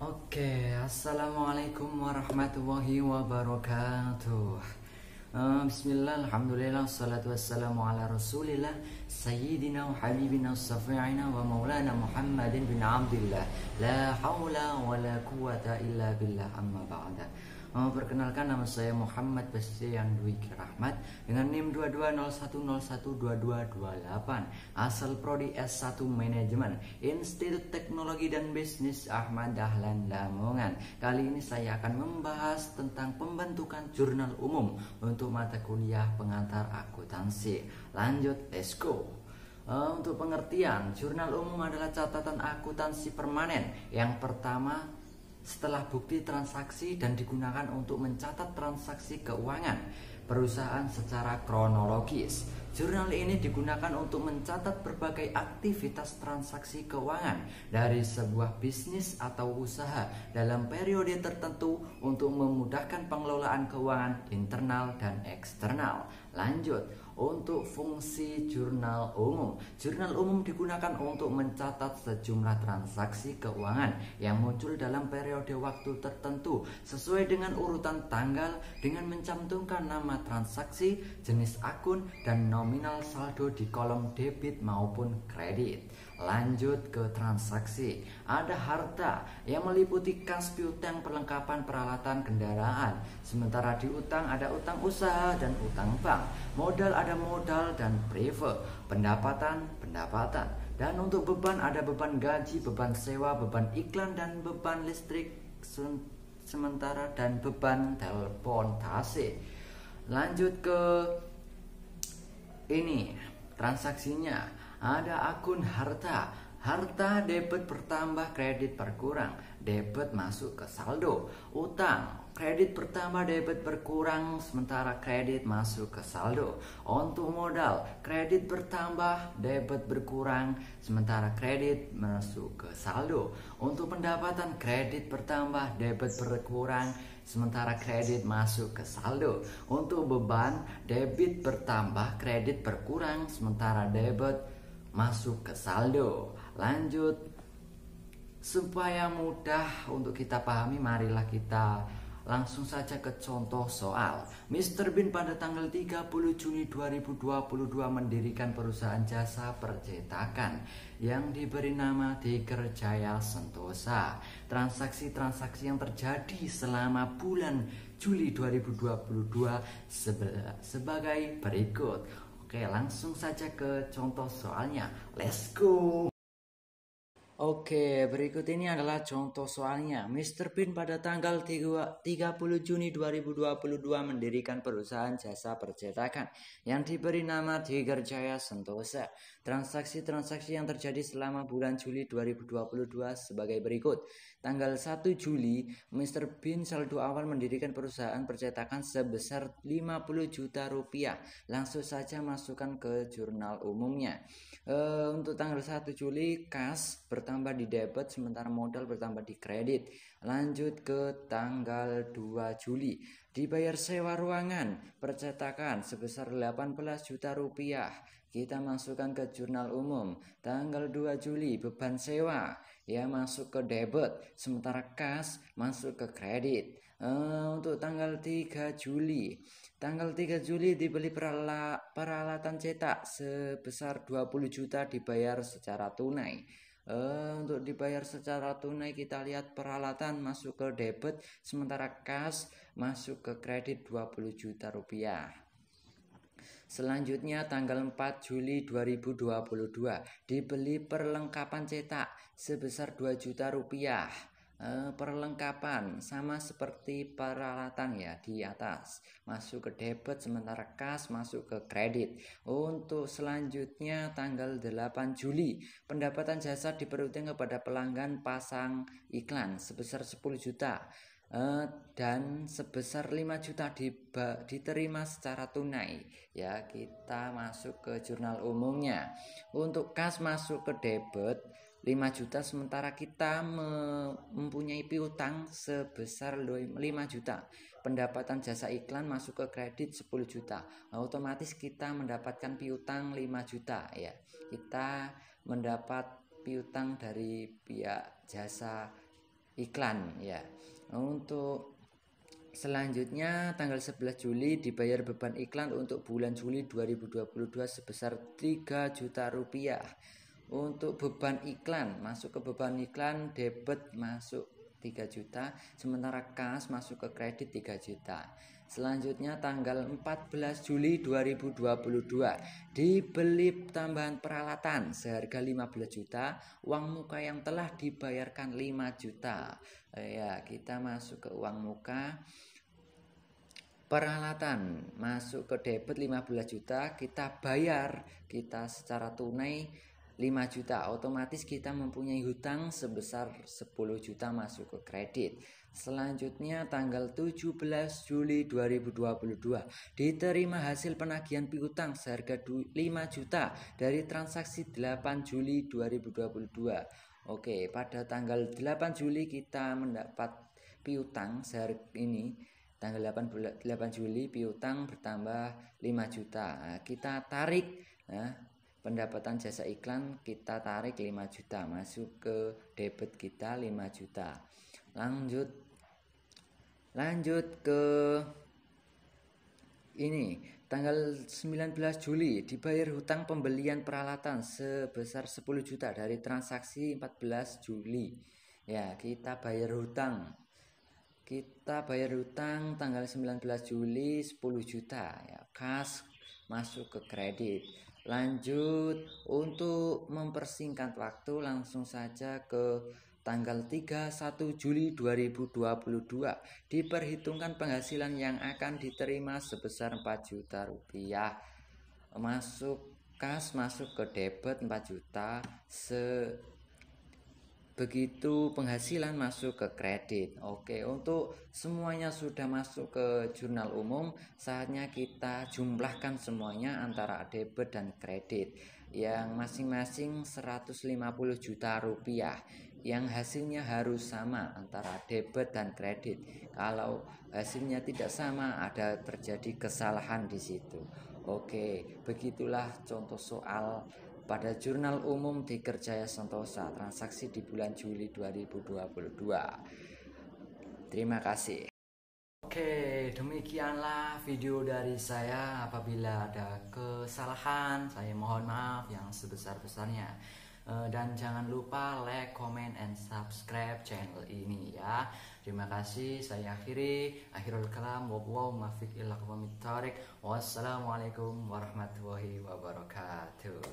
Assalamualaikum warahmatullahi wabarakatuh. Bismillah, alhamdulillah, salatu wassalamu ala rasulillah Sayyidina wa habibina syafi'ina wa maulana Muhammadin bin Abdillah. La hawla wa la quwata illa billah, amma ba'da. Perkenalkan, nama saya Muhammad Bastian Dwi Rahmat dengan NIM 2201012228, asal prodi S1 Manajemen, Institut Teknologi dan Bisnis Ahmad Dahlan Lamongan. Kali ini saya akan membahas tentang pembentukan jurnal umum untuk mata kuliah pengantar akuntansi. Lanjut, let's go. Untuk pengertian, jurnal umum adalah catatan akuntansi permanen yang pertama setelah bukti transaksi dan digunakan untuk mencatat transaksi keuangan perusahaan secara kronologis. Jurnal ini digunakan untuk mencatat berbagai aktivitas transaksi keuangan dari sebuah bisnis atau usaha dalam periode tertentu untuk memudahkan pengelolaan keuangan internal dan eksternal. Lanjut, untuk fungsi jurnal umum. Jurnal umum digunakan untuk mencatat sejumlah transaksi keuangan yang muncul dalam periode waktu tertentu sesuai dengan urutan tanggal dengan mencantumkan nama transaksi, jenis akun, dan nominal saldo di kolom debit maupun kredit. Lanjut ke transaksi. Ada harta yang meliputi kas piutang perlengkapan peralatan kendaraan. Sementara di utang ada utang usaha dan utang bank. Modal ada modal dan preve. Pendapatan. Dan untuk beban ada beban gaji, beban sewa, beban iklan, dan beban listrik sementara dan beban telepon tase. Lanjut ke ini transaksinya. Ada akun harta. Harta debit bertambah, kredit berkurang. Debit masuk ke saldo. Utang, kredit bertambah, debit berkurang, sementara kredit masuk ke saldo. Untuk modal, kredit bertambah, debit berkurang, sementara kredit masuk ke saldo. Untuk pendapatan, kredit bertambah, debit berkurang, sementara kredit masuk ke saldo. Untuk beban, debit bertambah, kredit berkurang, sementara debit masuk ke saldo. Lanjut, supaya mudah untuk kita pahami, marilah kita langsung saja ke contoh soal. Mr. Bin pada tanggal 30 Juni 2022 mendirikan perusahaan jasa percetakan yang diberi nama Tiger Jaya Sentosa. Transaksi-transaksi yang terjadi selama bulan Juli 2022 sebagai berikut. Oke, langsung saja ke contoh soalnya. Let's go. Oke, berikut ini adalah contoh soalnya. Mr. Bin pada tanggal 30 Juni 2022 mendirikan perusahaan jasa percetakan yang diberi nama Tiger Jaya Sentosa. Transaksi-transaksi yang terjadi selama bulan Juli 2022 sebagai berikut. Tanggal 1 Juli, Mr. Bin saldo awal mendirikan perusahaan percetakan sebesar 50 juta rupiah. Langsung saja masukkan ke jurnal umumnya. Untuk tanggal 1 Juli, kas bertambah di debit, sementara modal bertambah di kredit. Lanjut ke tanggal 2 Juli, dibayar sewa ruangan percetakan sebesar 18 juta rupiah. Kita masukkan ke jurnal umum. Tanggal 2 Juli, beban sewa ya masuk ke debit, sementara kas masuk ke kredit. Untuk tanggal 3 Juli, dibeli peralatan cetak sebesar 20 juta dibayar secara tunai. Untuk dibayar secara tunai kita lihat peralatan masuk ke debit, sementara kas masuk ke kredit 20 juta rupiah. Selanjutnya tanggal 4 Juli 2022 dibeli perlengkapan cetak sebesar 2 juta rupiah. Perlengkapan sama seperti peralatan ya di atas, masuk ke debit, sementara kas masuk ke kredit. Untuk selanjutnya tanggal 8 Juli pendapatan jasa diperuntukkan kepada pelanggan pasang iklan sebesar 10 juta dan sebesar 5 juta diterima secara tunai ya. Kita masuk ke jurnal umumnya. Untuk kas masuk ke debit 5 juta, sementara kita mempunyai piutang sebesar 5 juta. Pendapatan jasa iklan masuk ke kredit 10 juta. Otomatis kita mendapatkan piutang 5 juta ya. Kita mendapat piutang dari pihak jasa iklan ya. Untuk selanjutnya tanggal 11 Juli dibayar beban iklan untuk bulan Juli 2022 sebesar 3 juta rupiah. Untuk beban iklan, masuk ke beban iklan debit masuk 3 juta, sementara kas masuk ke kredit 3 juta. Selanjutnya tanggal 14 Juli 2022 dibeli tambahan peralatan seharga 15 juta, uang muka yang telah dibayarkan 5 juta. Ya, kita masuk ke uang muka. Peralatan masuk ke debit 15 juta, kita bayar kita secara tunai 5 juta, otomatis kita mempunyai hutang sebesar 10 juta masuk ke kredit. Selanjutnya tanggal 17 Juli 2022 diterima hasil penagihan piutang seharga 5 juta dari transaksi 8 Juli 2022. Oke, pada tanggal 8 Juli kita mendapat piutang seharga ini. Tanggal 8 Juli piutang bertambah 5 juta. Nah, kita tarik pendapatan jasa iklan, kita tarik 5 juta masuk ke debit kita 5 juta. Lanjut ke ini, tanggal 19 Juli dibayar hutang pembelian peralatan sebesar 10 juta dari transaksi 14 Juli. Ya, kita bayar hutang. Kita bayar hutang tanggal 19 Juli 10 juta ya, kas masuk ke kredit. Lanjut, untuk mempersingkat waktu langsung saja ke tanggal 31 Juli 2022 diperhitungkan penghasilan yang akan diterima sebesar 4 juta rupiah. Masuk kas masuk ke debit 4 juta, begitu penghasilan masuk ke kredit. Oke, untuk semuanya sudah masuk ke jurnal umum, saatnya kita jumlahkan semuanya antara debit dan kredit yang masing-masing 150 juta rupiah, yang hasilnya harus sama antara debit dan kredit. Kalau hasilnya tidak sama, ada terjadi kesalahan di situ. Oke, begitulah contoh soal pada jurnal umum di Kerjaya Sentosa transaksi di bulan Juli 2022. Terima kasih. Oke, demikianlah video dari saya. Apabila ada kesalahan, saya mohon maaf yang sebesar-besarnya. Dan jangan lupa like, comment, and subscribe channel ini ya. Terima kasih. Saya akhiri. Akhirul kalam. Wassalamualaikum warahmatullahi wabarakatuh.